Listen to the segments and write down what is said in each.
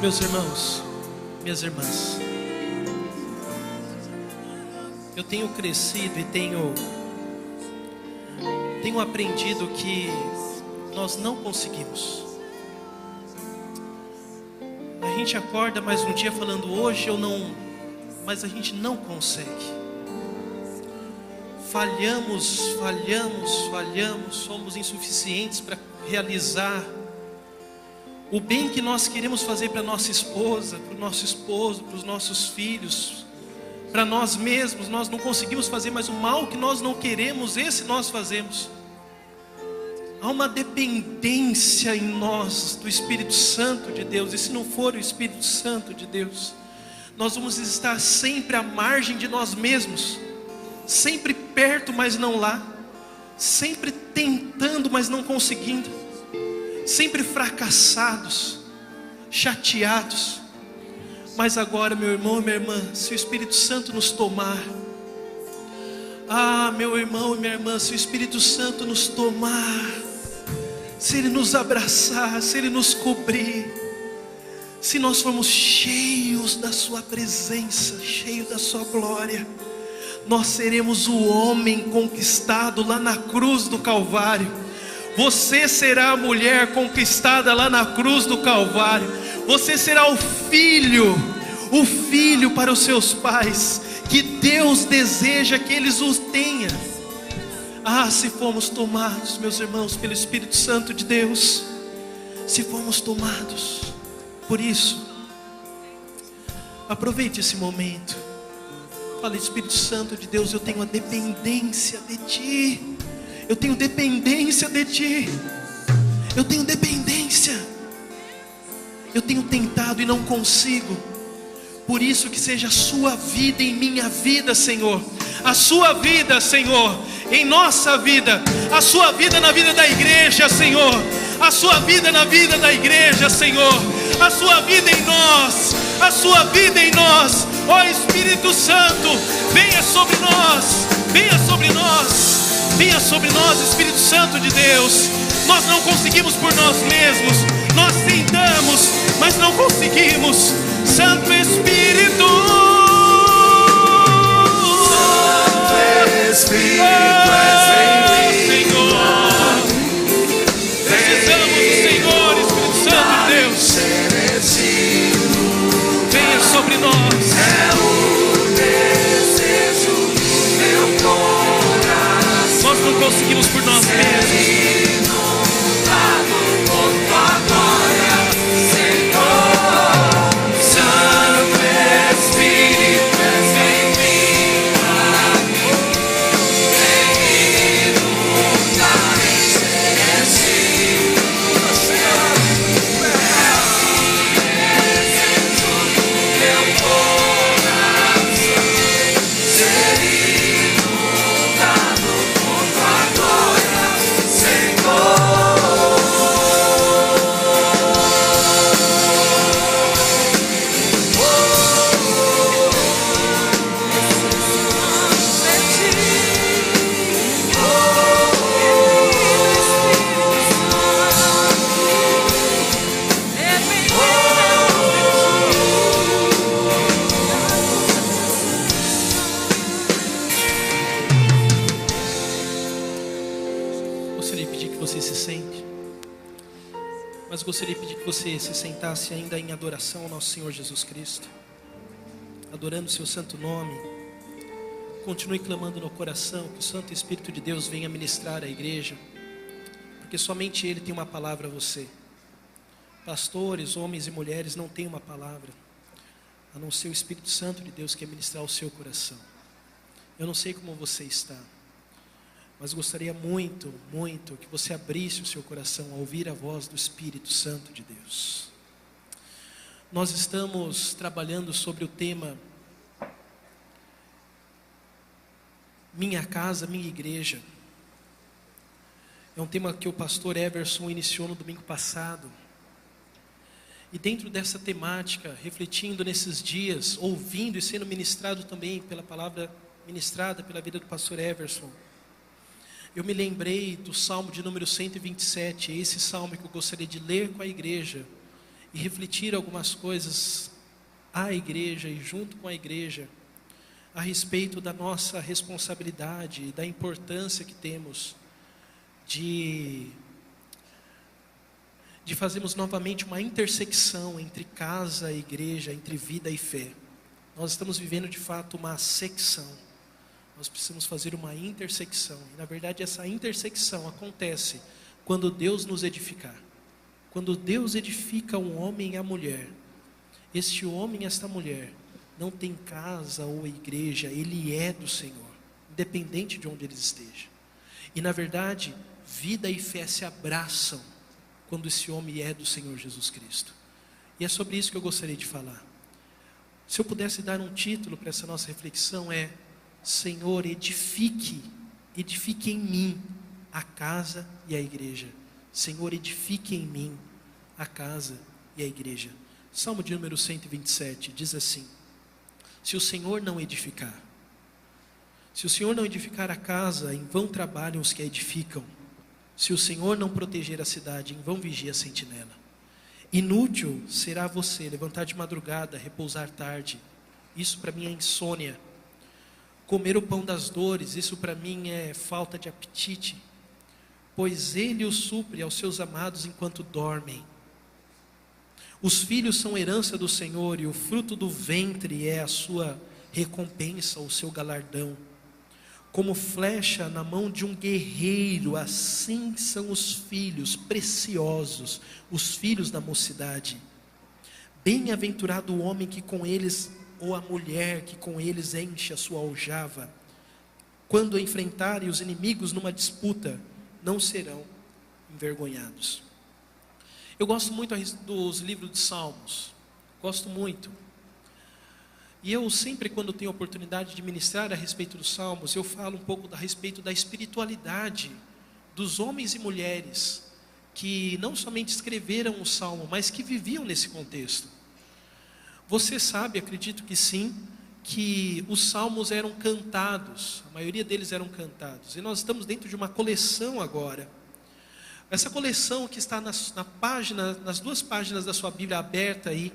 Meus irmãos, minhas irmãs, eu tenho crescido e tenho aprendido que nós não conseguimos. A gente acorda mais um dia falando hoje eu não, mas a gente não consegue. Falhamos, somos insuficientes para realizar o bem que nós queremos fazer para nossa esposa, para o nosso esposo, para os nossos filhos, para nós mesmos. Nós não conseguimos fazer, mas o mal que nós não queremos, esse nós fazemos. Há uma dependência em nós do Espírito Santo de Deus, e se não for o Espírito Santo de Deus, nós vamos estar sempre à margem de nós mesmos, sempre perto, mas não lá, sempre tentando, mas não conseguindo, sempre fracassados, chateados. Mas agora, meu irmão e minha irmã, se o Espírito Santo nos tomar, meu irmão e minha irmã, se o Espírito Santo nos tomar, se Ele nos abraçar, se Ele nos cobrir, se nós formos cheios da Sua presença, cheios da Sua glória, nós seremos o homem conquistado lá na cruz do Calvário. Você será a mulher conquistada lá na cruz do Calvário. Você será o filho para os seus pais, que Deus deseja que eles os tenham. Se fomos tomados, meus irmãos, pelo Espírito Santo de Deus, se fomos tomados. Por isso, aproveite esse momento. Fale: Espírito Santo de Deus, eu tenho a dependência de Ti. Eu tenho dependência de Ti. Eu tenho dependência. Eu tenho tentado e não consigo. Por isso que seja a Sua vida em minha vida, Senhor. A Sua vida, Senhor, em nossa vida. A Sua vida na vida da igreja, Senhor. A Sua vida na vida da igreja, Senhor. A Sua vida em nós. A Sua vida em nós. Ó Espírito Santo, venha sobre nós. Venha sobre nós. Venha sobre nós, Espírito Santo de Deus. Nós não conseguimos por nós mesmos. Nós tentamos, mas não conseguimos. Santo Espírito, Santo Espírito és em mim, Senhor. Precisamos do Senhor, Espírito Santo de Deus. Venha sobre nós. É o desejo do meu coração. Nós não conseguimos por nós mesmos. Inundado por tua glória, Senhor. Santo Espírito és em mim, vem inundar, encher esse coração. Desejo do meu coração, ser inundado por tua glória, Senhor. Gostaria de pedir que você se sente, mas gostaria de pedir que você se sentasse ainda em adoração ao nosso Senhor Jesus Cristo, adorando o seu santo nome. Continue clamando no coração que o Santo Espírito de Deus venha ministrar à igreja, porque somente Ele tem uma palavra a você. Pastores, homens e mulheres não têm uma palavra, a não ser o Espírito Santo de Deus que quer ministrar ao seu coração. Eu não sei como você está, mas gostaria muito, muito que você abrisse o seu coração a ouvir a voz do Espírito Santo de Deus. Nós estamos trabalhando sobre o tema Minha Casa, Minha Igreja. É um tema que o pastor Everson iniciou no domingo passado. E dentro dessa temática, refletindo nesses dias, ouvindo e sendo ministrado também pela palavra ministrada pela vida do pastor Everson, eu me lembrei do Salmo de número 127, esse salmo que eu gostaria de ler com a igreja e refletir algumas coisas à igreja e junto com a igreja a respeito da nossa responsabilidade e da importância que temos de fazermos novamente uma intersecção entre casa e igreja, entre vida e fé. Nós estamos vivendo de fato uma secção. Nós precisamos fazer uma intersecção. E na verdade essa intersecção acontece quando Deus nos edificar. Quando Deus edifica um homem e a mulher, este homem e esta mulher não tem casa ou igreja, ele é do Senhor, independente de onde eles estejam. E na verdade, vida e fé se abraçam quando esse homem é do Senhor Jesus Cristo. E é sobre isso que eu gostaria de falar. Se eu pudesse dar um título para essa nossa reflexão, é: Senhor, edifique em mim a casa e a igreja. Senhor, edifique em mim a casa e a igreja. Salmo de número 127 diz assim: se o Senhor não edificar, se o Senhor não edificar a casa, em vão trabalham os que a edificam. Se o Senhor não proteger a cidade, em vão vigia a sentinela. Inútil será você levantar de madrugada, repousar tarde. Isso para mim é insônia. Comer o pão das dores, isso para mim é falta de apetite. Pois Ele o supre aos seus amados enquanto dormem. Os filhos são herança do Senhor, e o fruto do ventre é a sua recompensa, o seu galardão. Como flecha na mão de um guerreiro, assim são os filhos preciosos, os filhos da mocidade. Bem-aventurado o homem que com eles, ou a mulher que com eles enche a sua aljava. Quando enfrentarem os inimigos numa disputa, não serão envergonhados. Eu gosto muito dos livros de Salmos, gosto muito. E eu sempre, quando tenho a oportunidade de ministrar a respeito dos Salmos, eu falo um pouco a respeito da espiritualidade dos homens e mulheres que não somente escreveram o Salmo, mas que viviam nesse contexto. Você sabe, acredito que sim, que os Salmos eram cantados, a maioria deles eram cantados. E nós estamos dentro de uma coleção agora. Essa coleção que está nas duas páginas da sua Bíblia aberta aí,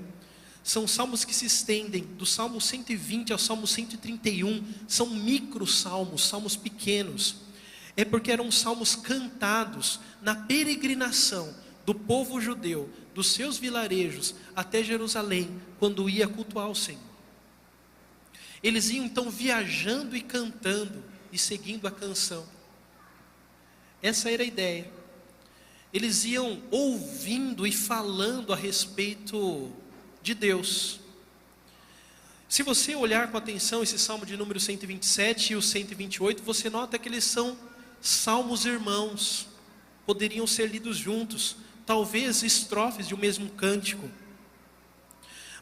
são salmos que se estendem do Salmo 120 ao Salmo 131, são micro-salmos, salmos pequenos. É porque eram salmos cantados na peregrinação do povo judeu, dos seus vilarejos, até Jerusalém, quando ia cultuar o Senhor. Eles iam então viajando e cantando, e seguindo a canção. Essa era a ideia. Eles iam ouvindo e falando a respeito de Deus. Se você olhar com atenção esse salmo de número 127 e o 128, você nota que eles são salmos irmãos, poderiam ser lidos juntos, talvez estrofes de um mesmo cântico.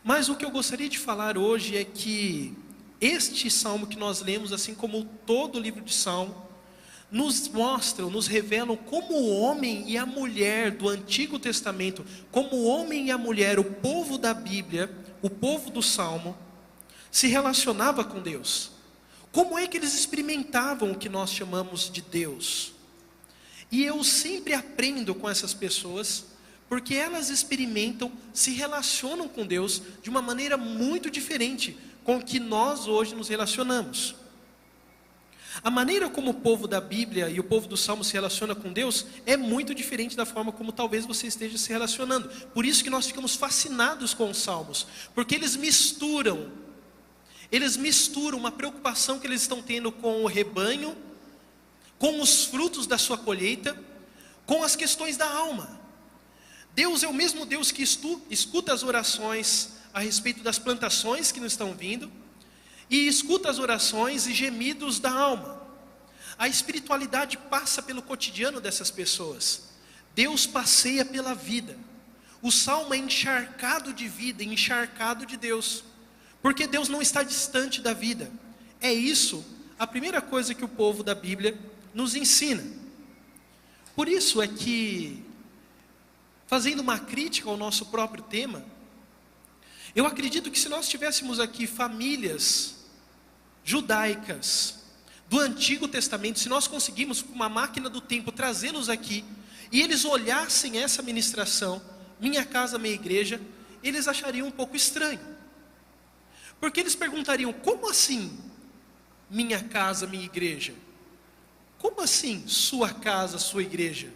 Mas o que eu gostaria de falar hoje é que este salmo que nós lemos, assim como todo o livro de Salmo, nos mostram, nos revelam como o homem e a mulher do Antigo Testamento, como o homem e a mulher, o povo da Bíblia, o povo do Salmo, se relacionava com Deus. Como é que eles experimentavam o que nós chamamos de Deus? E eu sempre aprendo com essas pessoas, porque elas experimentam, se relacionam com Deus de uma maneira muito diferente com que nós hoje nos relacionamos. A maneira como o povo da Bíblia e o povo do Salmo se relaciona com Deus é muito diferente da forma como talvez você esteja se relacionando. Por isso que nós ficamos fascinados com os Salmos, porque eles misturam uma preocupação que eles estão tendo com o rebanho, com os frutos da sua colheita, com as questões da alma. Deus é o mesmo Deus que escuta as orações a respeito das plantações que nos estão vindo, e escuta as orações e gemidos da alma. A espiritualidade passa pelo cotidiano dessas pessoas. Deus passeia pela vida. O salmo é encharcado de vida, encharcado de Deus, porque Deus não está distante da vida. É isso a primeira coisa que o povo da Bíblia nos ensina. Por isso é que, fazendo uma crítica ao nosso próprio tema, eu acredito que se nós tivéssemos aqui famílias judaicas do Antigo Testamento, se nós conseguimos com uma máquina do tempo trazê-los aqui, e eles olhassem essa ministração, minha casa, minha igreja, eles achariam um pouco estranho. Porque eles perguntariam: como assim minha casa, minha igreja? Como assim sua casa, sua igreja?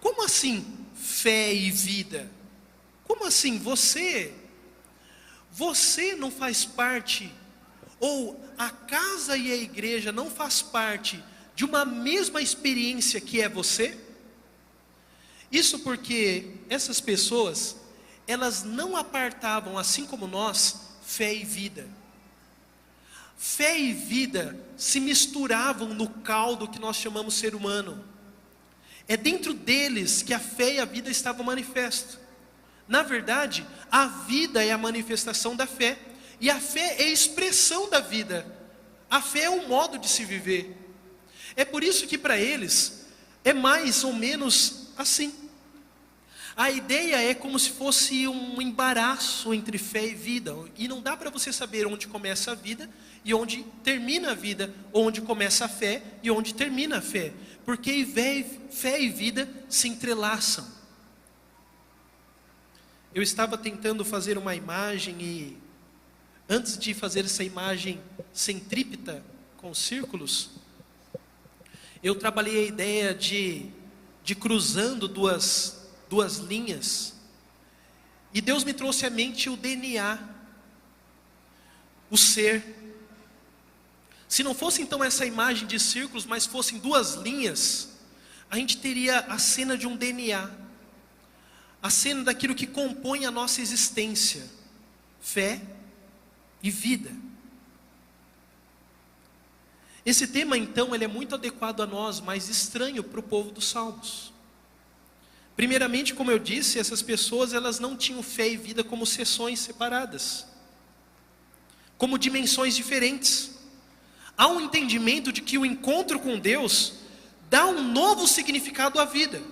Como assim fé e vida? Como assim você não faz parte, ou a casa e a igreja não faz parte de uma mesma experiência que é você? Isso porque essas pessoas, elas não apartavam, assim como nós, fé e vida. Fé e vida se misturavam no caldo que nós chamamos ser humano. É dentro deles que a fé e a vida estavam manifestas. Na verdade, a vida é a manifestação da fé, e a fé é a expressão da vida. A fé é um modo de se viver. É por isso que para eles é mais ou menos assim. A ideia é como se fosse um embaraço entre fé e vida, e não dá para você saber onde começa a vida e onde termina a vida, onde começa a fé e onde termina a fé, porque fé e vida se entrelaçam. Eu estava tentando fazer uma imagem, e antes de fazer essa imagem centrípeta com círculos, eu trabalhei a ideia de cruzando duas linhas, e Deus me trouxe à mente o DNA, o ser. Se não fosse então essa imagem de círculos, mas fossem duas linhas, a gente teria a cena de um DNA, a cena daquilo que compõe a nossa existência: fé e vida. Esse tema então, ele é muito adequado a nós, mas estranho para o povo dos Salmos. Primeiramente, como eu disse, essas pessoas, elas não tinham fé e vida como seções separadas, como dimensões diferentes. Há um entendimento de que o encontro com Deus dá um novo significado à vida,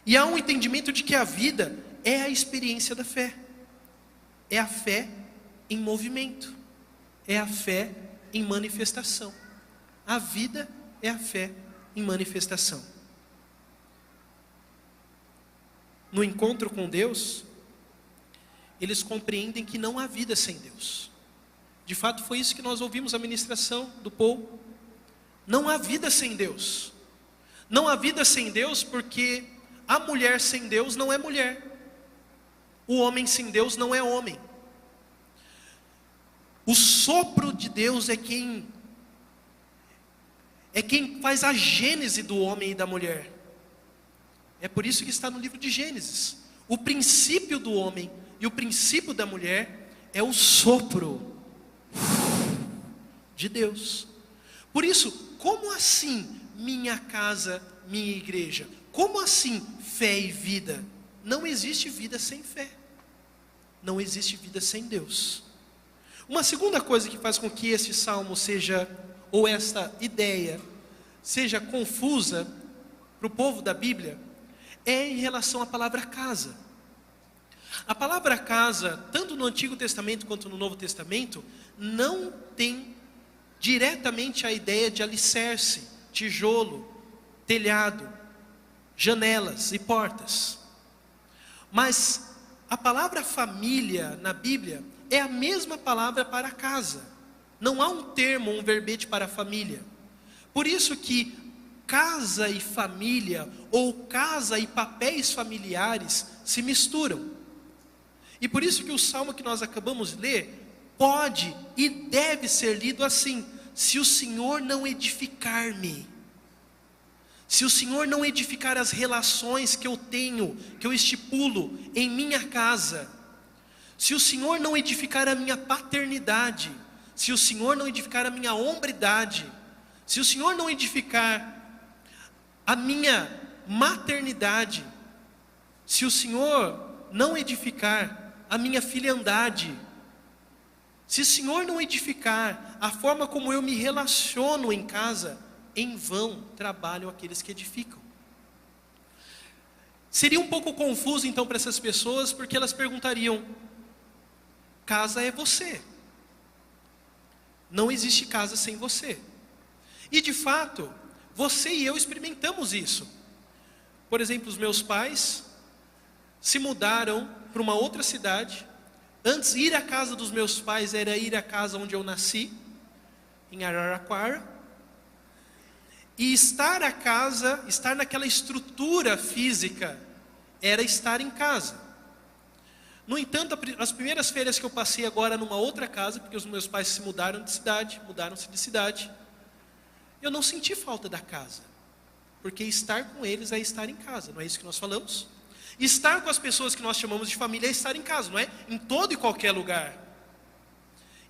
e há um entendimento de que a vida é a experiência da fé, é a fé em movimento, é a fé em manifestação. A vida é a fé em manifestação. No encontro com Deus, eles compreendem que não há vida sem Deus. De fato, foi isso que nós ouvimos a ministração do Paul. Não há vida sem Deus. Não há vida sem Deus porque a mulher sem Deus não é mulher. O homem sem Deus não é homem. O sopro de Deus é quem faz a gênese do homem e da mulher. É por isso que está no livro de Gênesis. O princípio do homem e o princípio da mulher é o sopro de Deus. Por isso, como assim minha casa, minha igreja? Como assim fé e vida? Não existe vida sem fé. Não existe vida sem Deus. Uma segunda coisa que faz com que esse salmo seja, ou esta ideia, seja confusa para o povo da Bíblia, é em relação à palavra casa. A palavra casa, tanto no Antigo Testamento quanto no Novo Testamento, não tem diretamente a ideia de alicerce, tijolo, telhado, janelas e portas. Mas a palavra família na Bíblia é a mesma palavra para casa. Não há um termo, um verbete para família. Por isso que casa e família, ou casa e papéis familiares se misturam. E por isso que o salmo que nós acabamos de ler pode e deve ser lido assim: se o Senhor não edificar-me, se o Senhor não edificar as relações que eu tenho, que eu estipulo em minha casa, se o Senhor não edificar a minha paternidade, se o Senhor não edificar a minha hombridade, se o Senhor não edificar a minha maternidade, se o Senhor não edificar a minha filiandade, se o Senhor não edificar a forma como eu me relaciono em casa, em vão trabalham aqueles que edificam. Seria um pouco confuso então para essas pessoas, porque elas perguntariam: casa é você, não existe casa sem você. E de fato, você e eu experimentamos isso. Por exemplo, os meus pais, se mudaram para uma outra cidade. Antes, ir à casa dos meus pais era ir à casa onde eu nasci, em Araraquara. E estar naquela estrutura física, era estar em casa. No entanto, as primeiras férias que eu passei agora numa outra casa, porque os meus pais se mudaram-se de cidade, eu não senti falta da casa, porque estar com eles é estar em casa, não é isso que nós falamos? Estar com as pessoas que nós chamamos de família é estar em casa, não é? Em todo e qualquer lugar.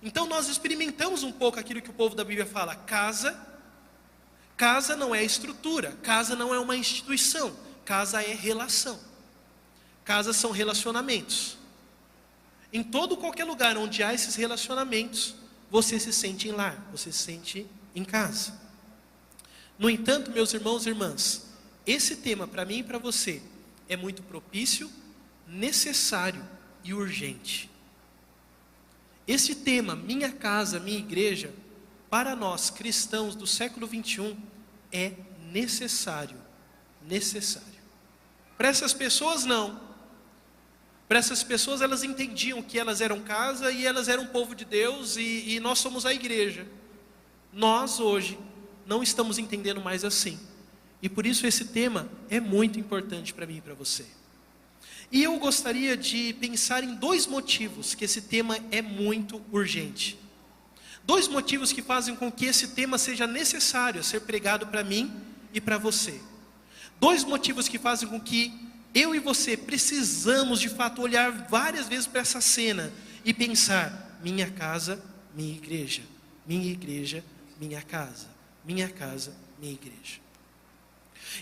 Então nós experimentamos um pouco aquilo que o povo da Bíblia fala: casa não é estrutura, casa não é uma instituição, casa é relação. Casa são relacionamentos. Em todo e qualquer lugar onde há esses relacionamentos, você se sente em lar, você se sente em casa. No entanto, meus irmãos e irmãs, esse tema para mim e para você é muito propício, necessário e urgente. Esse tema, minha casa, minha igreja, para nós cristãos do século 21, é necessário. Para essas pessoas não. Para essas pessoas, elas entendiam que elas eram casa e elas eram povo de Deus e nós somos a igreja. Nós hoje não estamos entendendo mais assim. E por isso esse tema é muito importante para mim e para você. E eu gostaria de pensar em 2 motivos que esse tema é muito urgente. 2 motivos que fazem com que esse tema seja necessário a ser pregado para mim e para você. 2 motivos que fazem com que eu e você precisamos de fato olhar várias vezes para essa cena e pensar: minha casa, minha igreja, minha casa, minha casa, minha igreja.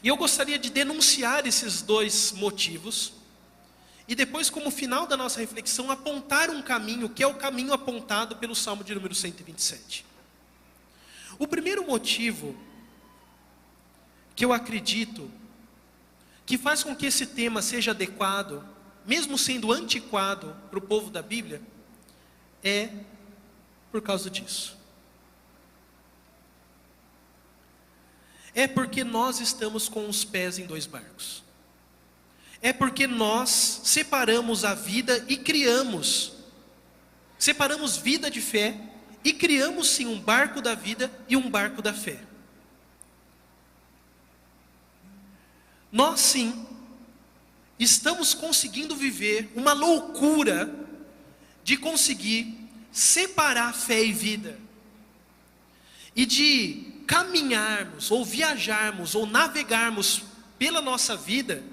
E eu gostaria de denunciar esses 2 motivos e depois, como final da nossa reflexão, apontar um caminho, que é o caminho apontado pelo Salmo de número 127. O primeiro motivo que eu acredito que faz com que esse tema seja adequado, mesmo sendo antiquado para o povo da Bíblia, é por causa disso. É porque nós estamos com os pés em 2 barcos. É porque nós separamos a vida e separamos vida de fé e criamos sim um barco da vida e um barco da fé. Nós sim estamos conseguindo viver uma loucura de conseguir separar fé e vida e de caminharmos ou viajarmos ou navegarmos pela nossa vida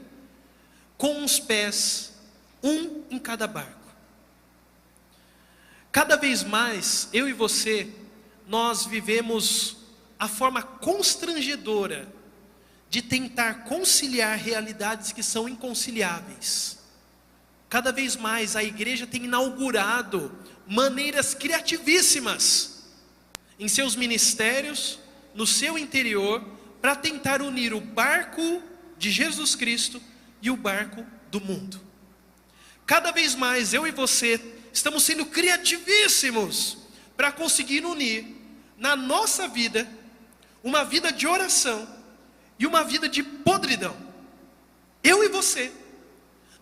com os pés, um em cada barco. Cada vez mais, eu e você, nós vivemos a forma constrangedora de tentar conciliar realidades que são inconciliáveis. Cada vez mais a igreja tem inaugurado maneiras criativíssimas em seus ministérios, no seu interior, para tentar unir o barco de Jesus Cristo e o barco do mundo. Cada vez mais eu e você estamos sendo criativíssimos para conseguir unir na nossa vida uma vida de oração e uma vida de podridão. Eu e você,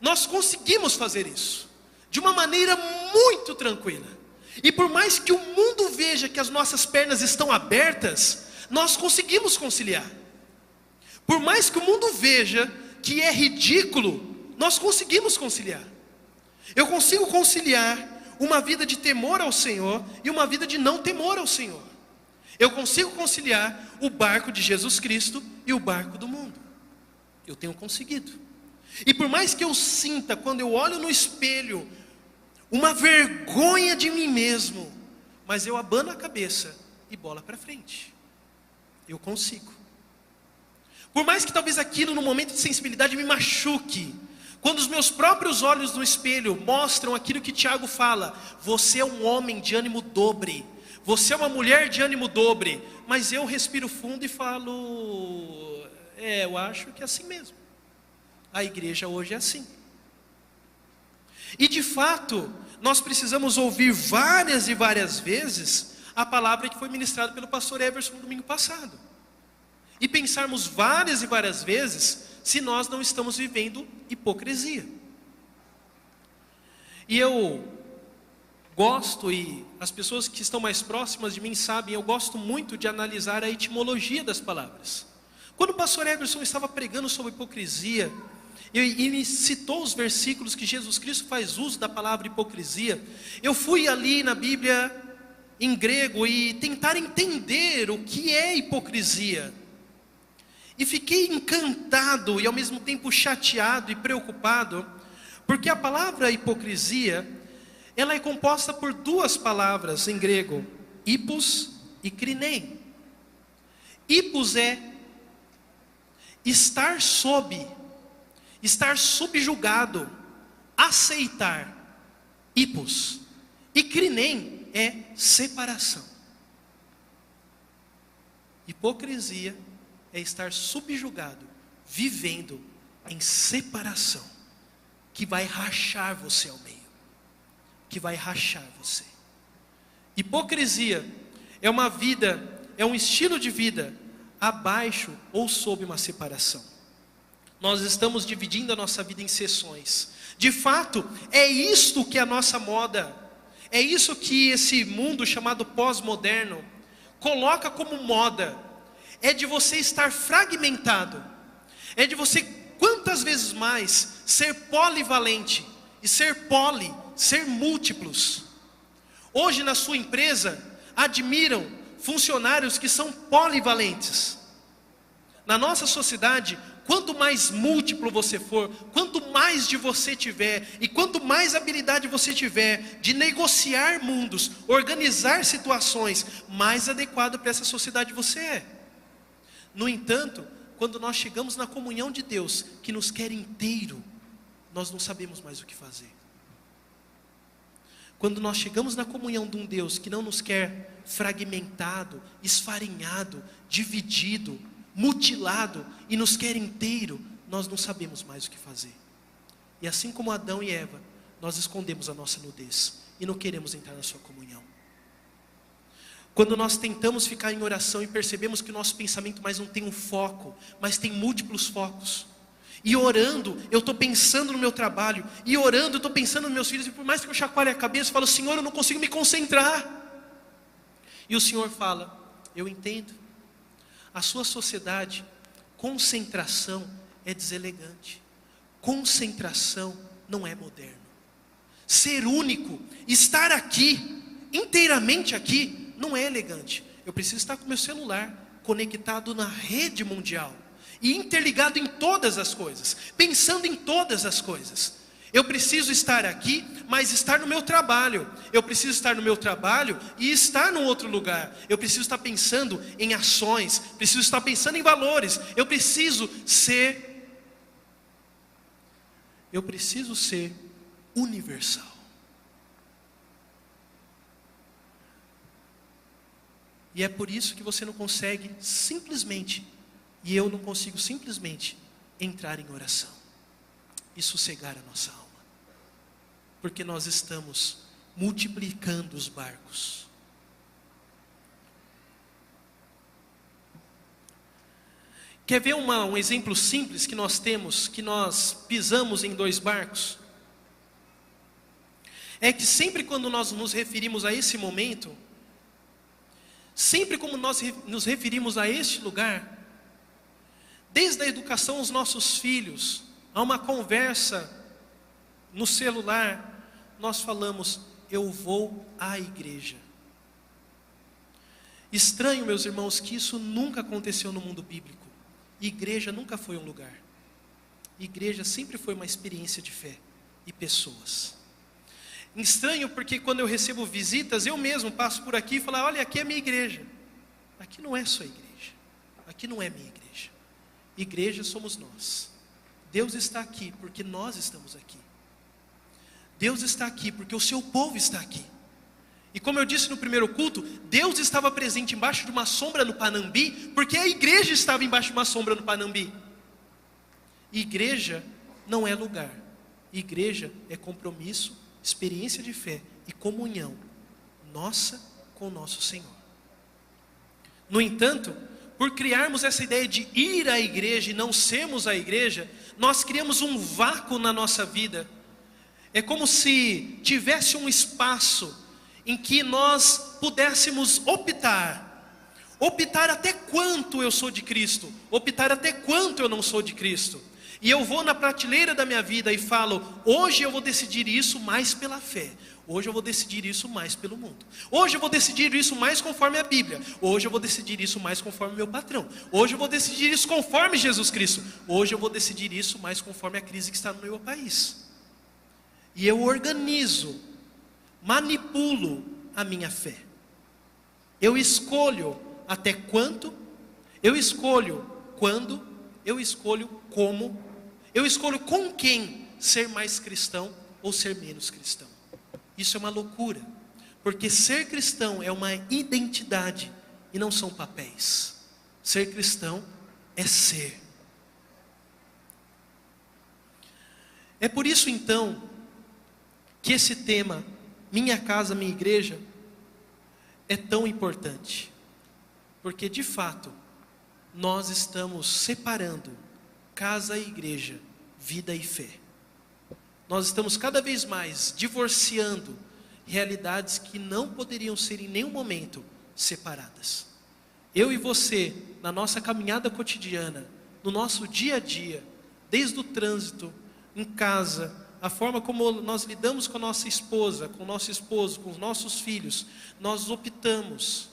nós conseguimos fazer isso de uma maneira muito tranquila. E por mais que o mundo veja que as nossas pernas estão abertas, nós conseguimos conciliar. Por mais que o mundo veja que é ridículo, nós conseguimos conciliar. Eu consigo conciliar uma vida de temor ao Senhor e uma vida de não temor ao Senhor. Eu consigo conciliar o barco de Jesus Cristo e o barco do mundo. Eu tenho conseguido. E por mais que eu sinta, quando eu olho no espelho, uma vergonha de mim mesmo, mas eu abano a cabeça e bola para frente. Eu consigo. Por mais que talvez aquilo no momento de sensibilidade me machuque, quando os meus próprios olhos no espelho mostram aquilo que Tiago fala: você é um homem de ânimo dobre, você é uma mulher de ânimo dobre, mas eu respiro fundo e falo: eu acho que é assim mesmo. A igreja hoje é assim. E de fato, nós precisamos ouvir várias e várias vezes a palavra que foi ministrada pelo pastor Everson no domingo passado. E pensarmos várias e várias vezes se nós não estamos vivendo hipocrisia. E eu gosto, e as pessoas que estão mais próximas de mim sabem, eu gosto muito de analisar a etimologia das palavras. Quando o pastor Everson estava pregando sobre hipocrisia, e me citou os versículos que Jesus Cristo faz uso da palavra hipocrisia, eu fui ali na Bíblia em grego e tentar entender o que é hipocrisia. E fiquei encantado e ao mesmo tempo chateado e preocupado, porque a palavra hipocrisia, ela é composta por duas palavras em grego, hippos e krinein. Hippos é estar sob, estar subjugado, aceitar. Hippos. E krinein é separação. Hipocrisia é estar subjugado, vivendo em separação, que vai rachar você ao meio, que vai rachar você. Hipocrisia é uma vida, é um estilo de vida abaixo ou sob uma separação. Nós estamos dividindo a nossa vida em seções. De fato, é isto que é a nossa moda, é isso que esse mundo chamado pós-moderno coloca como moda. É de você estar fragmentado, é de você quantas vezes mais ser polivalente, e ser múltiplos. Hoje na sua empresa, admiram funcionários que são polivalentes. Na nossa sociedade, quanto mais múltiplo você for, quanto mais de você tiver, e quanto mais habilidade você tiver de negociar mundos, organizar situações, mais adequado para essa sociedade você é. No entanto, quando nós chegamos na comunhão de Deus, que nos quer inteiro, nós não sabemos mais o que fazer. Quando nós chegamos na comunhão de um Deus que não nos quer fragmentado, esfarinhado, dividido, mutilado, e nos quer inteiro, nós não sabemos mais o que fazer. E assim como Adão e Eva, nós escondemos a nossa nudez, e não queremos entrar na sua comunhão. Quando nós tentamos ficar em oração e percebemos que o nosso pensamento mais não tem um foco, mas tem múltiplos focos. E orando, eu estou pensando no meu trabalho. E orando, eu estou pensando nos meus filhos. E por mais que eu chacoalhe a cabeça, eu falo, Senhor, eu não consigo me concentrar. E o Senhor fala, eu entendo. A sua sociedade, concentração é deselegante. Concentração não é moderno. Ser único, estar aqui, inteiramente aqui, não é elegante. Eu preciso estar com meu celular conectado na rede mundial e interligado em todas as coisas, pensando em todas as coisas. Eu preciso estar aqui, mas estar no meu trabalho. Eu preciso estar no meu trabalho e estar num outro lugar. Eu preciso estar pensando em ações, preciso estar pensando em valores. Eu preciso ser universal. E é por isso que você não consegue simplesmente, e eu não consigo simplesmente, entrar em oração e sossegar a nossa alma. Porque nós estamos multiplicando os barcos. Quer ver um exemplo simples que nós temos, que nós pisamos em 2 barcos? É que sempre quando nós nos referimos a esse momento, sempre como nós nos referimos a este lugar, desde a educação aos nossos filhos, a uma conversa no celular, nós falamos, eu vou à igreja. Estranho, meus irmãos, que isso nunca aconteceu no mundo bíblico. Igreja nunca foi um lugar. Igreja sempre foi uma experiência de fé e pessoas. Estranho porque quando eu recebo visitas, eu mesmo passo por aqui e falo, olha, aqui é a minha igreja. Aqui não é sua igreja. Aqui não é minha igreja. Igreja somos nós. Deus está aqui porque nós estamos aqui. Deus está aqui porque o seu povo está aqui. E como eu disse no primeiro culto, Deus estava presente embaixo de uma sombra no Panambi, porque a igreja estava embaixo de uma sombra no Panambi. Igreja não é lugar. Igreja é compromisso, experiência de fé e comunhão nossa com o nosso Senhor. No entanto, por criarmos essa ideia de ir à igreja e não sermos a igreja, nós criamos um vácuo na nossa vida. é como se tivesse um espaço em que nós pudéssemos optar até quanto eu sou de Cristo, optar até quanto eu não sou de Cristo. E eu vou na prateleira da minha vida e falo: hoje eu vou decidir isso mais pela fé, hoje eu vou decidir isso mais pelo mundo, hoje eu vou decidir isso mais conforme a Bíblia, hoje eu vou decidir isso mais conforme meu patrão, hoje eu vou decidir isso conforme Jesus Cristo, hoje eu vou decidir isso mais conforme a crise que está no meu país. E eu organizo, manipulo a minha fé. Eu escolho até quanto, eu escolho quando, eu escolho como, eu escolho com quem ser mais cristão ou ser menos cristão. Isso é uma loucura, porque ser cristão é uma identidade e não são papéis. Ser cristão é ser. É por isso então que esse tema, minha casa, minha igreja, é tão importante. Porque de fato, nós estamos separando casa e igreja, vida e fé. Nós estamos cada vez mais divorciando realidades que não poderiam ser em nenhum momento separadas. Eu e você, na nossa caminhada cotidiana, no nosso dia a dia, desde o trânsito, em casa, a forma como nós lidamos com a nossa esposa, com o nosso esposo, com os nossos filhos, nós optamos.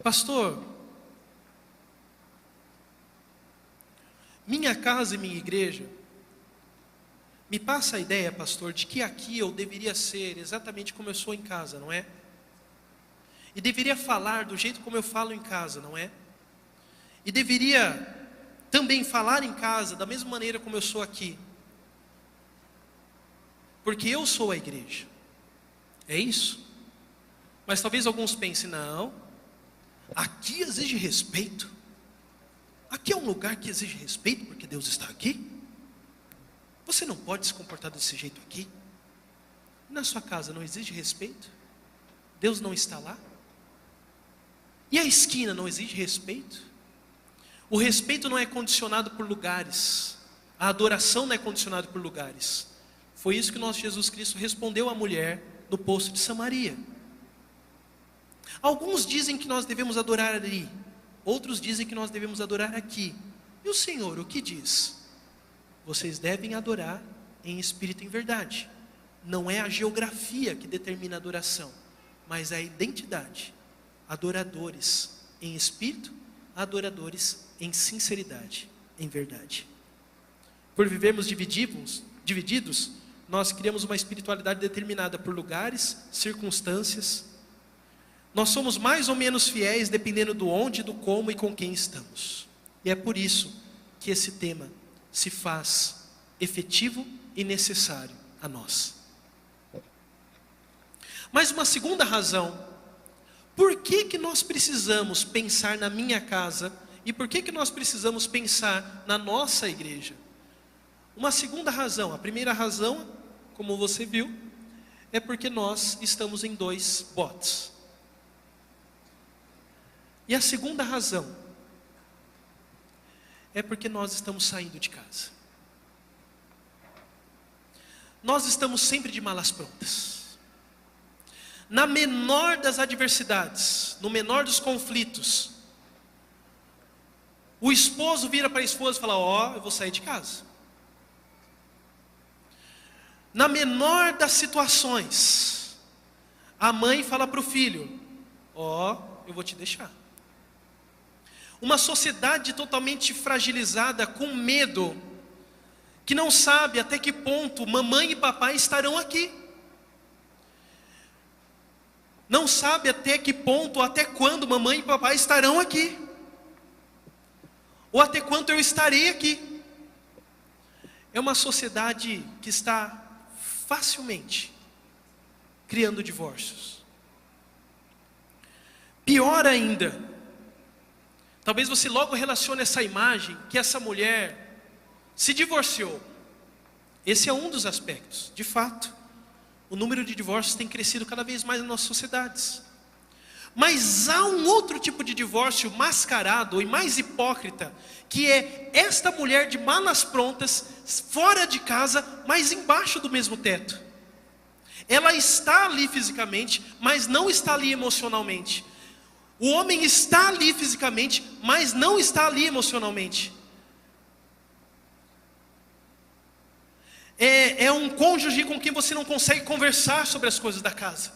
Pastor, minha casa e minha igreja, me passa a ideia, pastor, de que aqui eu deveria ser exatamente como eu sou em casa, não é? E deveria falar do jeito como eu falo em casa, não é? E deveria também falar em casa da mesma maneira como eu sou aqui. Porque eu sou a igreja. É isso? Mas talvez alguns pensem: não, aqui exige respeito. Aqui é um lugar que exige respeito porque Deus está aqui. Você não pode se comportar desse jeito aqui. Na sua casa não exige respeito? Deus não está lá? E a esquina não exige respeito? O respeito não é condicionado por lugares. A adoração não é condicionada por lugares. Foi isso que nosso Jesus Cristo respondeu à mulher no poço de Samaria. Alguns dizem que nós devemos adorar ali, outros dizem que nós devemos adorar aqui. E o Senhor o que diz? Vocês devem adorar em espírito e em verdade. Não é a geografia que determina a adoração, mas a identidade. Adoradores em espírito, adoradores em sinceridade, em verdade. Por vivermos divididos, nós criamos uma espiritualidade determinada por lugares, circunstâncias. Nós somos mais ou menos fiéis dependendo do onde, do como e com quem estamos. E é por isso que esse tema se faz efetivo e necessário a nós. Mas uma segunda razão, por que nós precisamos pensar na minha casa e por que nós precisamos pensar na nossa igreja? Uma segunda razão, a primeira razão, como você viu, é porque nós estamos em dois botes. E a segunda razão é porque nós estamos saindo de casa. Nós estamos sempre de malas prontas. Na menor das adversidades, no menor dos conflitos, o esposo vira para a esposa e fala: ó, eu vou sair de casa. Na menor das situações, a mãe fala para o filho: ó, eu vou te deixar. Uma sociedade totalmente fragilizada, com medo, que não sabe até que ponto mamãe e papai estarão aqui. Não sabe até que ponto, até quando mamãe e papai estarão aqui. Ou até quanto eu estarei aqui. É uma sociedade que está facilmente criando divórcios. Pior ainda, talvez você logo relacione essa imagem que essa mulher se divorciou. Esse é um dos aspectos. De fato, o número de divórcios tem crescido cada vez mais nas nossas sociedades. Mas há um outro tipo de divórcio mascarado e mais hipócrita, que é esta mulher de malas prontas, fora de casa, mas embaixo do mesmo teto. Ela está ali fisicamente, mas não está ali emocionalmente. O homem está ali fisicamente, mas não está ali emocionalmente. É um cônjuge com quem você não consegue conversar sobre as coisas da casa.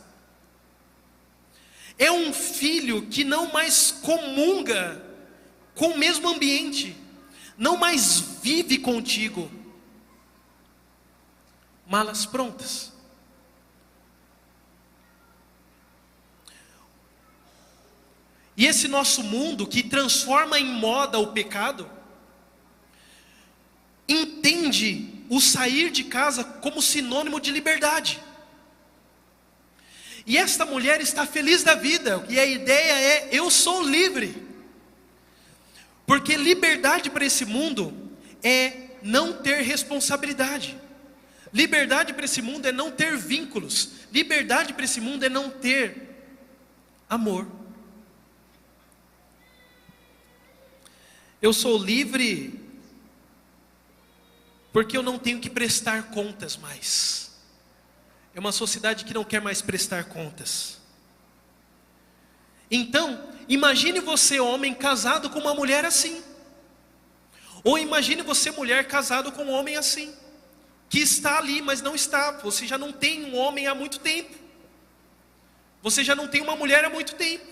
É um filho que não mais comunga com o mesmo ambiente, não mais vive contigo. Malas prontas. E esse nosso mundo que transforma em moda o pecado, entende o sair de casa como sinônimo de liberdade. E esta mulher está feliz da vida, e a ideia é: eu sou livre. Porque liberdade para esse mundo é não ter responsabilidade. Liberdade para esse mundo é não ter vínculos. Liberdade para esse mundo é não ter amor. Eu sou livre porque eu não tenho que prestar contas mais. É uma sociedade que não quer mais prestar contas. Então, imagine você, homem, casado com uma mulher assim. Ou imagine você, mulher, casado com um homem assim, que está ali, mas não está. Você já não tem um homem há muito tempo. Você já não tem uma mulher há muito tempo.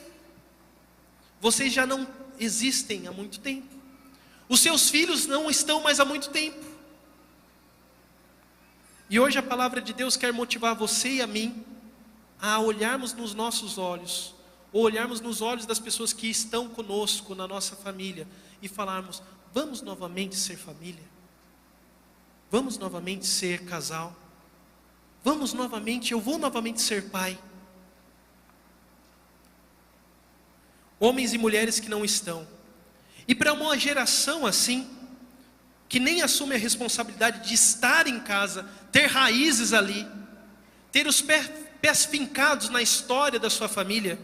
Vocês já não existem há muito tempo. Os seus filhos não estão mais há muito tempo. E hoje a palavra de Deus quer motivar você e a mim a olharmos nos nossos olhos, ou olharmos nos olhos das pessoas que estão conosco na nossa família e falarmos: vamos novamente ser família? Vamos novamente ser casal? Eu vou novamente ser pai? Homens e mulheres que não estão. E para uma geração assim, que nem assume a responsabilidade de estar em casa, ter raízes ali, ter os pés fincados na história da sua família,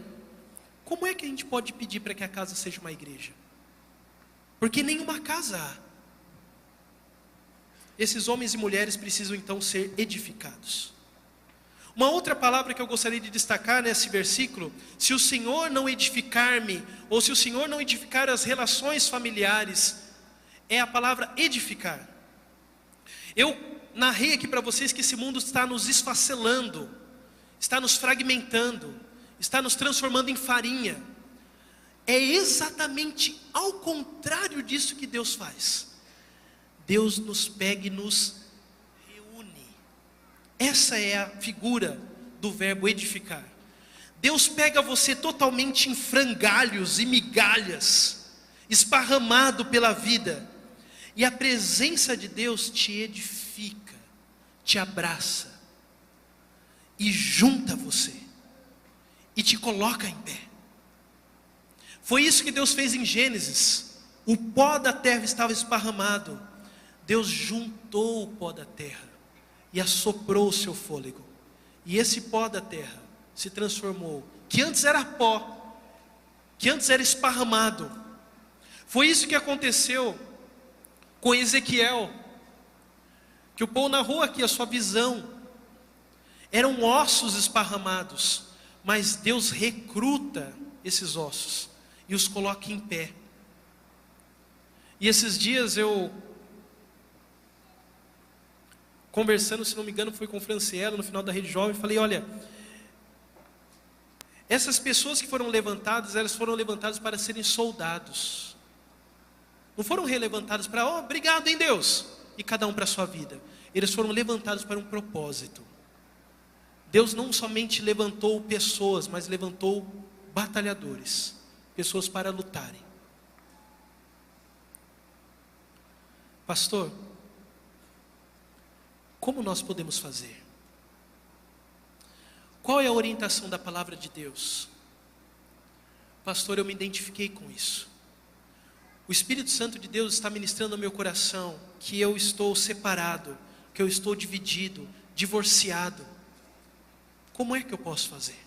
como é que a gente pode pedir para que a casa seja uma igreja? Porque nenhuma casa há. Esses homens e mulheres precisam então ser edificados. Uma outra palavra que eu gostaria de destacar nesse versículo: se o Senhor não edificar-me, ou se o Senhor não edificar as relações familiares, é a palavra edificar. Eu narrei aqui para vocês que esse mundo está nos esfacelando, está nos fragmentando, está nos transformando em farinha. É exatamente ao contrário disso que Deus faz. Deus nos pega e nos reúne. Essa é a figura do verbo edificar. Deus pega você totalmente em frangalhos e migalhas, esparramado pela vida, e a presença de Deus te edifica, te abraça, e junta você, e te coloca em pé. Foi isso que Deus fez em Gênesis. O pó da terra estava esparramado. Deus juntou o pó da terra e assoprou o seu fôlego. E esse pó da terra se transformou, que antes era pó, que antes era esparramado. Foi isso que aconteceu com Ezequiel, que o Paul narrou aqui a sua visão. Eram ossos esparramados, mas Deus recruta esses ossos e os coloca em pé. E esses dias eu, conversando, se não me engano, foi com o Francielo no final da Rede Jovem, falei: olha, essas pessoas que foram levantadas, elas foram levantadas para serem soldados. Não foram relevantados para: obrigado, hein, Deus, e cada um para a sua vida. Eles foram levantados para um propósito. Deus não somente levantou pessoas, mas levantou batalhadores, pessoas para lutarem. Pastor, como nós podemos fazer? Qual é a orientação da palavra de Deus? Pastor, eu me identifiquei com isso. O Espírito Santo de Deus está ministrando ao meu coração que eu estou separado, que eu estou dividido, divorciado. Como é que eu posso fazer?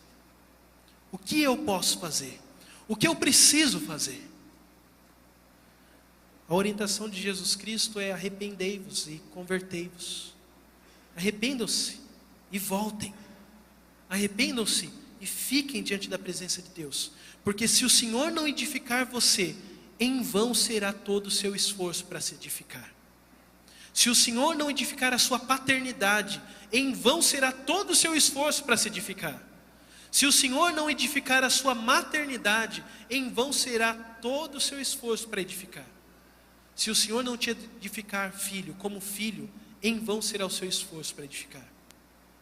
O que eu posso fazer? O que eu preciso fazer? A orientação de Jesus Cristo é: arrependei-vos e convertei-vos. Arrependam-se e voltem. Arrependam-se e fiquem diante da presença de Deus. Porque se o Senhor não edificar você, em vão será todo o seu esforço para se edificar. Se o Senhor não edificar a sua paternidade, em vão será todo o seu esforço para se edificar. Se o Senhor não edificar a sua maternidade, em vão será todo o seu esforço para edificar. Se o Senhor não te edificar, filho, como filho, em vão será o seu esforço para edificar.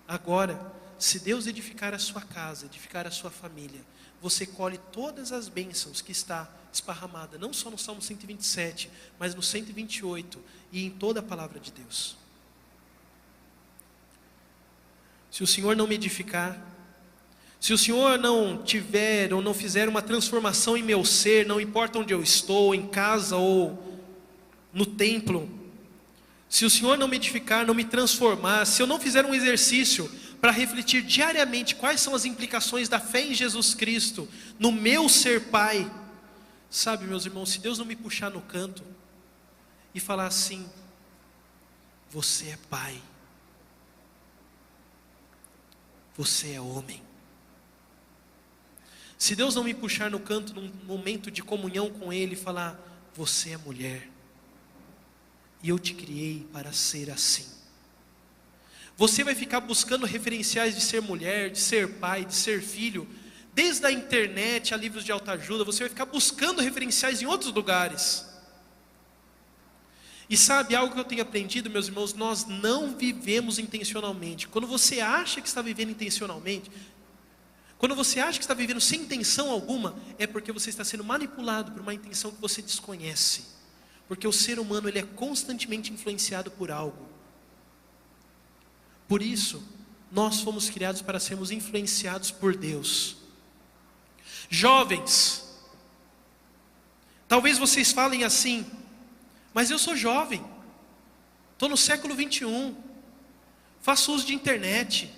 Agora, se Deus edificar a sua casa, edificar a sua família, você colhe todas as bênçãos que está esparramada, não só no Salmo 127, mas no 128 e em toda a palavra de Deus. Se o Senhor não me edificar, se o Senhor não tiver ou não fizer uma transformação em meu ser, não importa onde eu estou, em casa ou no templo, se o Senhor não me edificar, não me transformar, se eu não fizer um exercício para refletir diariamente quais são as implicações da fé em Jesus Cristo no meu ser pai, sabe, meus irmãos, se Deus não me puxar no canto e falar assim: você é pai, você é homem. Se Deus não me puxar no canto num momento de comunhão com Ele e falar: você é mulher, e eu te criei para ser assim. Você vai ficar buscando referenciais de ser mulher, de ser pai, de ser filho, desde a internet a livros de autoajuda. Você vai ficar buscando referenciais em outros lugares. E sabe algo que eu tenho aprendido, meus irmãos? Nós não vivemos intencionalmente. Quando você acha que está vivendo intencionalmente, quando você acha que está vivendo sem intenção alguma, é porque você está sendo manipulado por uma intenção que você desconhece. Porque o ser humano, ele é constantemente influenciado por algo. Por isso, nós fomos criados para sermos influenciados por Deus. Jovens, talvez vocês falem assim: mas eu sou jovem, estou no século 21, faço uso de internet,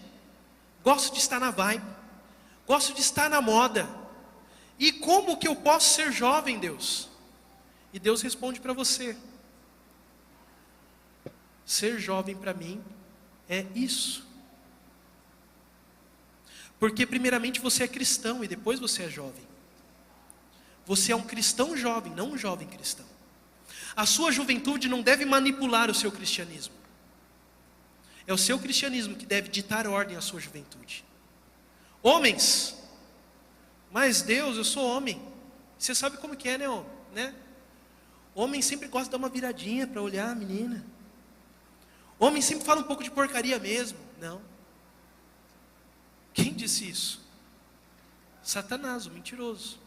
gosto de estar na vibe, gosto de estar na moda, e como que eu posso ser jovem, Deus? E Deus responde para você: ser jovem para mim é isso. Porque primeiramente você é cristão e depois você é jovem. Você é um cristão jovem, não um jovem cristão. A sua juventude não deve manipular o seu cristianismo. É o seu cristianismo que deve ditar ordem à sua juventude. Homens, mas Deus, eu sou homem. Você sabe como que é, né, homem? Né? Homem sempre gosta de dar uma viradinha para olhar a menina. Homem sempre fala um pouco de porcaria mesmo. Não. Quem disse isso? Satanás, o mentiroso.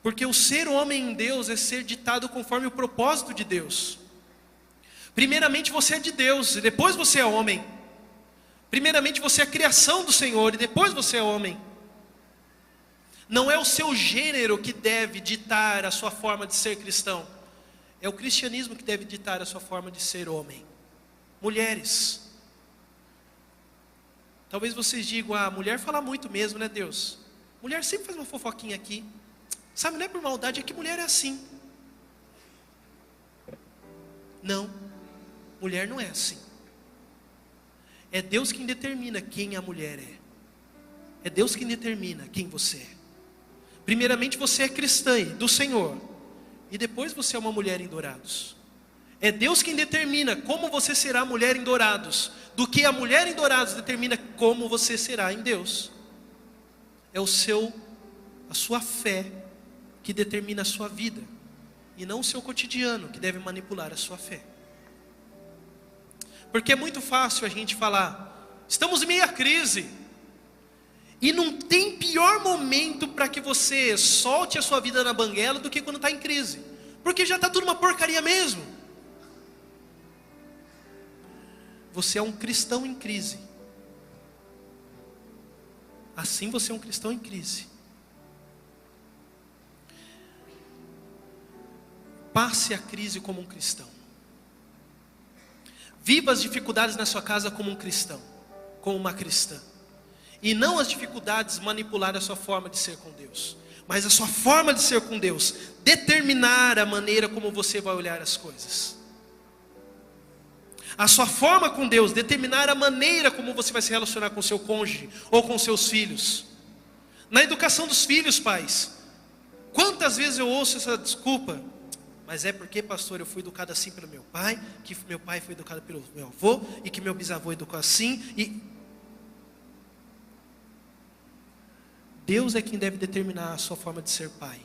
Porque o ser homem em Deus é ser ditado conforme o propósito de Deus. Primeiramente você é de Deus e depois você é homem. Primeiramente você é a criação do Senhor e depois você é homem. Não é o seu gênero que deve ditar a sua forma de ser cristão. É o cristianismo que deve ditar a sua forma de ser homem. Mulheres, talvez vocês digam: a mulher fala muito mesmo, né, Deus? Mulher sempre faz uma fofoquinha aqui. Sabe, não é por maldade, é que mulher é assim. Não, mulher não é assim. É Deus quem determina quem a mulher é. É Deus quem determina quem você é. Primeiramente você é cristã do Senhor, e depois você é uma mulher em Dourados. É Deus quem determina como você será mulher em Dourados, do que a mulher em Dourados determina como você será em Deus. É a sua fé que determina a sua vida, e não o seu cotidiano que deve manipular a sua fé. Porque é muito fácil a gente falar: estamos em meio à crise, e não tem pior momento para que você solte a sua vida na banguela do que quando está em crise, porque já está tudo uma porcaria mesmo. Você é um cristão em crise. Assim você é um cristão em crise. Passe a crise como um cristão. Viva as dificuldades na sua casa como um cristão, como uma cristã. E não as dificuldades manipular a sua forma de ser com Deus, mas a sua forma de ser com Deus determinar a maneira como você vai olhar as coisas. A sua forma com Deus determinar a maneira como você vai se relacionar com seu cônjuge ou com seus filhos. Na educação dos filhos, pais, quantas vezes eu ouço essa desculpa? Mas é porque, pastor, eu fui educado assim pelo meu pai, que meu pai foi educado pelo meu avô, e que meu bisavô educou assim, e Deus é quem deve determinar a sua forma de ser pai,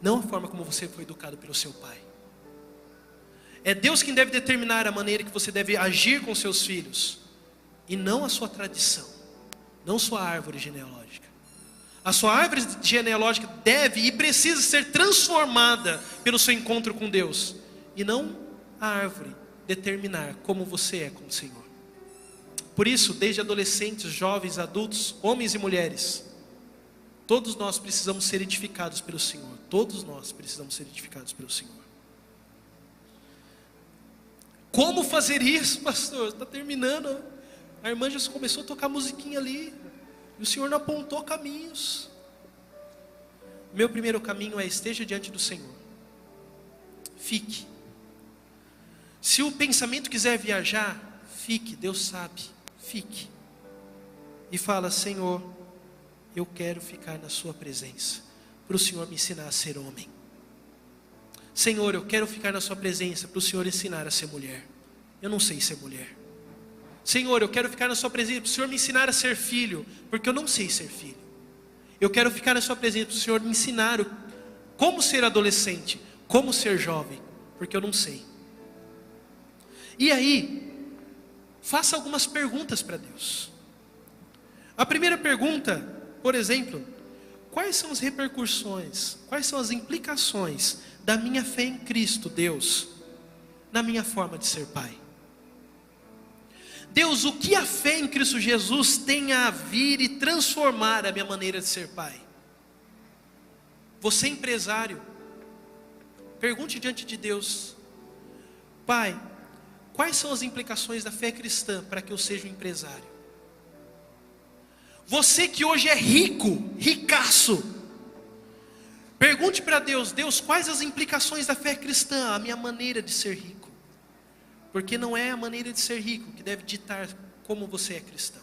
não a forma como você foi educado pelo seu pai. É Deus quem deve determinar a maneira que você deve agir com seus filhos, e não a sua tradição, não sua árvore genealógica. A sua árvore genealógica deve e precisa ser transformada pelo seu encontro com Deus, e não a árvore determinar como você é com o Senhor. Por isso, desde adolescentes, jovens, adultos, homens e mulheres, todos nós precisamos ser edificados pelo Senhor. Todos nós precisamos ser edificados pelo Senhor. Como fazer isso, pastor? Está terminando. A irmã já começou a tocar musiquinha ali. E o Senhor não apontou caminhos. Meu primeiro caminho é: esteja diante do Senhor. Fique. Se o pensamento quiser viajar, fique. Deus sabe. Fique. E fala: Senhor, eu quero ficar na sua presença, para o Senhor me ensinar a ser homem. Senhor, eu quero ficar na sua presença, para o Senhor ensinar a ser mulher. Eu não sei ser mulher. Senhor, eu quero ficar na sua presença, para o Senhor me ensinar a ser filho, porque eu não sei ser filho. Eu quero ficar na sua presença, para o Senhor me ensinar como ser adolescente, como ser jovem, porque eu não sei. E aí, faça algumas perguntas para Deus. A primeira pergunta, por exemplo: quais são as repercussões, quais são as implicações da minha fé em Cristo, Deus, na minha forma de ser pai? Deus, o que a fé em Cristo Jesus tem a vir e transformar a minha maneira de ser pai? Você é empresário, pergunte diante de Deus: Pai, quais são as implicações da fé cristã para que eu seja um empresário? Você que hoje é rico, ricaço, pergunte para Deus: Deus, quais as implicações da fé cristã, a minha maneira de ser rico? Porque não é a maneira de ser rico que deve ditar como você é cristão.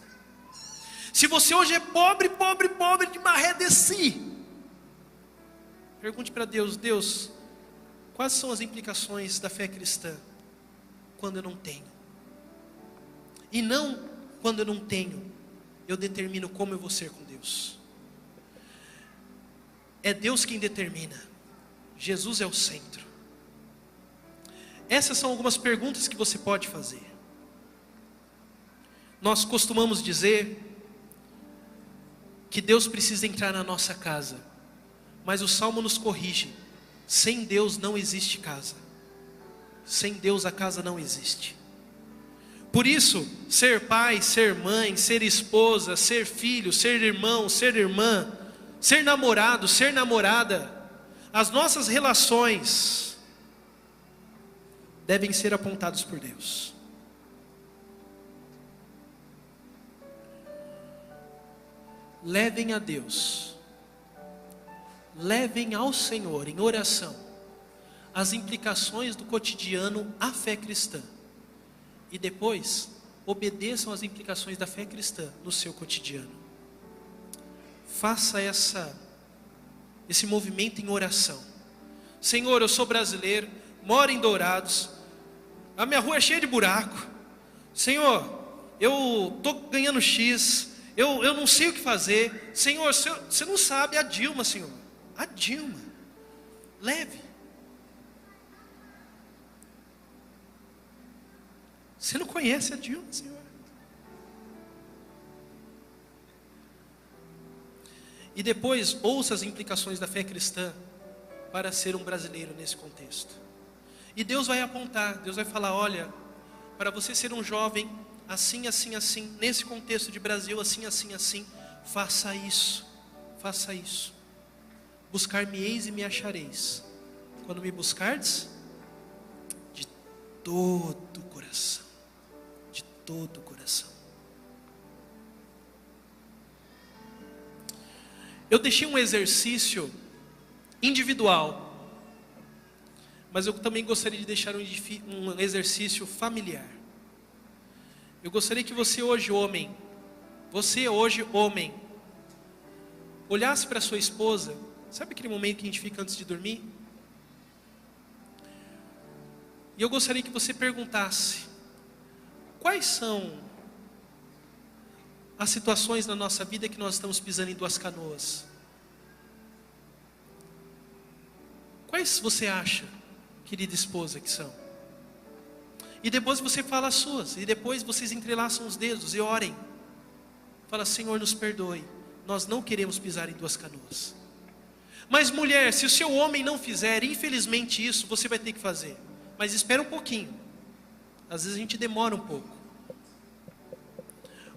Se você hoje é pobre, pobre, pobre de maré de si, pergunte para Deus: Deus, quais são as implicações da fé cristã quando eu não tenho? E não quando eu não tenho, eu determino como eu vou ser com Deus. É Deus quem determina. Jesus é o centro. Essas são algumas perguntas que você pode fazer. Nós costumamos dizer que Deus precisa entrar na nossa casa, mas o Salmo nos corrige: sem Deus não existe casa. Sem Deus a casa não existe. Por isso, ser pai, ser mãe, ser esposa, ser filho, ser irmão, ser irmã, ser namorado, ser namorada, as nossas relações devem ser apontados por Deus. Levem a Deus, levem ao Senhor em oração as implicações do cotidiano à fé cristã, e depois obedeçam às implicações da fé cristã no seu cotidiano. Faça esse movimento em oração. Senhor, eu sou brasileiro, moro em Dourados, a minha rua é cheia de buraco. Senhor, eu estou ganhando X, eu não sei o que fazer. Senhor, você não sabe a Dilma, Senhor. A Dilma, leve. Você não conhece a Dilma, Senhor. E depois ouça as implicações da fé cristã para ser um brasileiro nesse contexto. E Deus vai apontar, Deus vai falar: olha, para você ser um jovem assim, assim, assim, nesse contexto de Brasil, assim, assim, assim, faça isso, faça isso. Buscar-me-eis e me achareis, quando me buscardes de todo o coração, de todo o coração. Eu deixei um exercício individual, mas eu também gostaria de deixar um exercício familiar. Eu gostaria que você hoje, homem, olhasse para sua esposa. Sabe aquele momento que a gente fica antes de dormir? E eu gostaria que você perguntasse: quais são as situações na nossa vida que nós estamos pisando em duas canoas? Quais você acha, querida esposa, que são? E depois você fala as suas, e depois vocês entrelaçam os dedos e orem. Fala: Senhor, nos perdoe, nós não queremos pisar em duas canoas. Mas mulher, se o seu homem não fizer, infelizmente isso você vai ter que fazer. Mas espera um pouquinho. Às vezes a gente demora um pouco.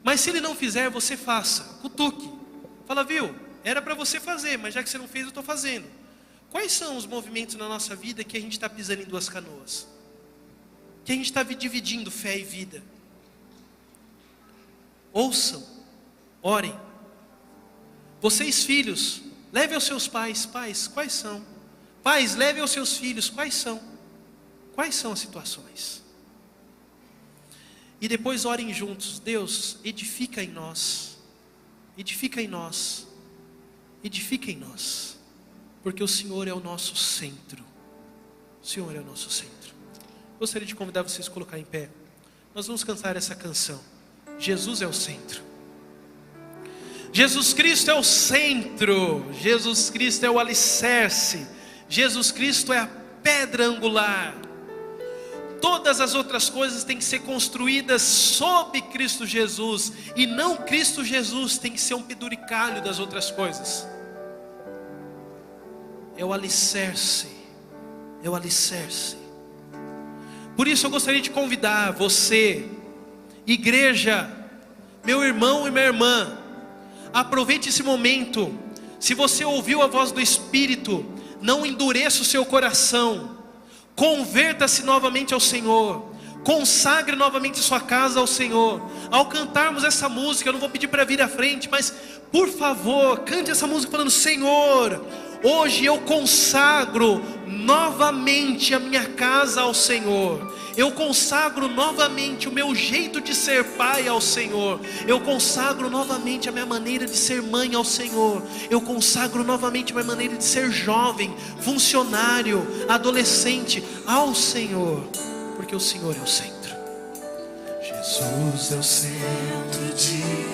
Mas se ele não fizer, você faça. Cutuque. Fala: viu, era para você fazer, mas já que você não fez, eu estou fazendo. Quais são os movimentos na nossa vida que a gente está pisando em duas canoas? Que a gente está dividindo fé e vida? Ouçam, orem. Vocês filhos, levem aos seus pais. Pais, quais são? Pais, levem aos seus filhos. Quais são? Quais são as situações? E depois orem juntos. Deus, edifica em nós. Edifica em nós. Edifica em nós. Porque o Senhor é o nosso centro. O Senhor é o nosso centro. Gostaria de convidar vocês a colocar em pé. Nós vamos cantar essa canção. Jesus é o centro. Jesus Cristo é o centro. Jesus Cristo é o alicerce. Jesus Cristo é a pedra angular. Todas as outras coisas têm que ser construídas sob Cristo Jesus. E não Cristo Jesus tem que ser um penduricalho das outras coisas. É o alicerce. É o alicerce. Por isso eu gostaria de convidar você, igreja, meu irmão e minha irmã, aproveite esse momento. Se você ouviu a voz do Espírito, não endureça o seu coração. Converta-se novamente ao Senhor. Consagre novamente sua casa ao Senhor. Ao cantarmos essa música, eu não vou pedir para vir à frente, mas por favor, cante essa música falando: Senhor, hoje eu consagro novamente a minha casa ao Senhor. Eu consagro novamente o meu jeito de ser pai ao Senhor. Eu consagro novamente a minha maneira de ser mãe ao Senhor. Eu consagro novamente a minha maneira de ser jovem, funcionário, adolescente ao Senhor. Porque o Senhor é o centro. Jesus é o centro de